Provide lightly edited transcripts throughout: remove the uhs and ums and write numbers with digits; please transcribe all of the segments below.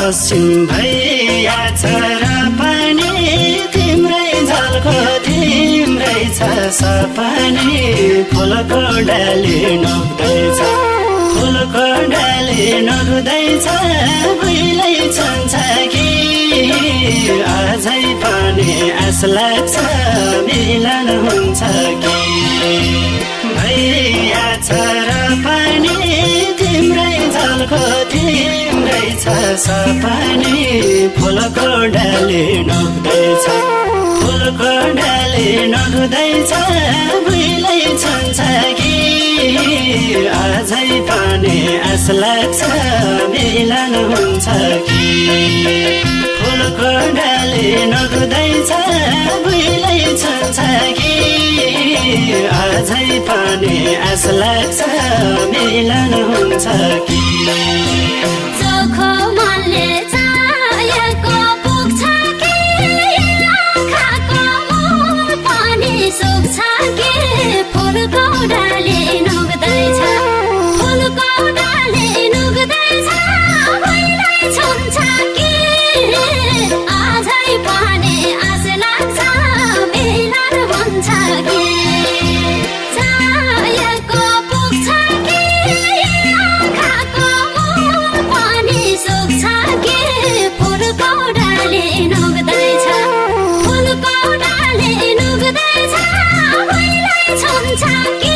पश्चिम भैया छ र पनि तिम्रै झल्को तिम्रै छ सपनी फुलको डाली नोक्दैछ फुलको डाली नोक्दैछ भुइँलै छन्छ कि अझै पनि आस लाग्छ मिलन हुन्छ कि भैया छ र पनि तिम्रै झल्को तिम्रै छ सपनी फुलको डाली नोक्दैछ फुलको डाली नोक्दैछ भुइँलै छन्छ कि अझै पनि आस लाग्छ मिलन हुन्छ कि फुलको डाली नोक्दैछ भुइँलै छन्छ कि अझै पनि आस लाग्छ मिलन हुन्छ कि चोखो मनले चाहेको पुग्छ कि आँखाको मोह पनि सुक्छ कि फुलको डाली नोक्दैछ फुलको डाली नोक्दैछ भुइँलै छन्छ कि अझै पनि आस लाग्छ मिलन हुन्छ कि चाहेको पुग्छ कि आँखाको मोह पनि सुक्छ कि फुलको डाली नोक्दैछ फुलको डाली नोक्दैछ भुइँलै छन्छ कि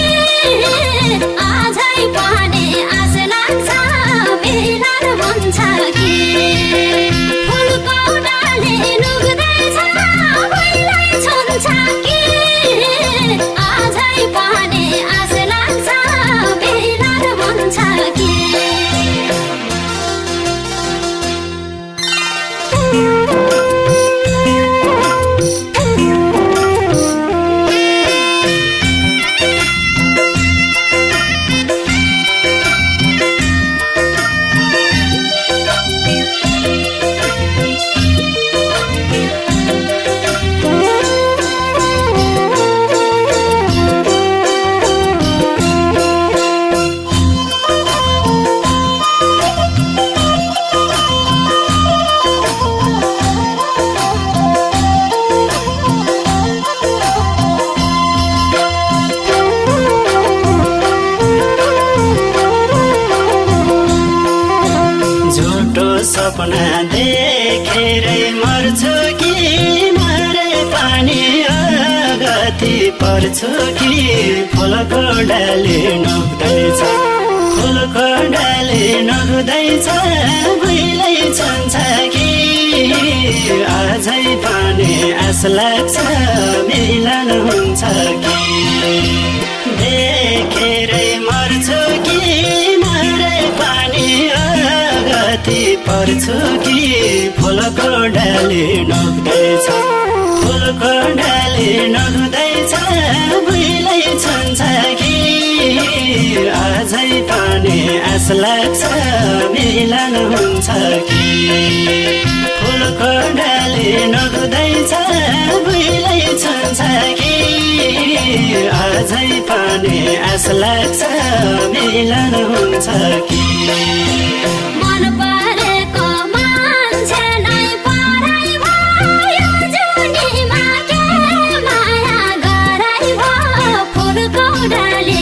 अझै पनि आस लाग्छ मिलन हुन्छ कि फुलको डाली नोक्दैछ भुइँलै छन्छ कि अझै पनि आस लाग्छ मिलन हुन्छ कि सपना देखेरै मर्छु कि मरे पानी गति पर्छु कि फुलको डाली नोक्दैछ फुलको डाली नोक्दैछ भुइँलै छन्छ कि अझै पनि आस लाग्छ मिलन हुन्छ कि देखेरै मर्छु कि मरे पानी गति पर्छु कि फुलको डाली नोक्दैछ फुलको डाली नोक्दैछ भुइँलै छन्छ कि अझै पनि आस लाग्छ मिलन हुन्छ कि फुलको डाली नोक्दैछ भुइँलै छन्छ कि अझै पनि आस लाग्छ मिलन हुन्छ कि मन परेको मान्छे नै पराई भयो जुनीमा के माया गराई भयो फुलको डाली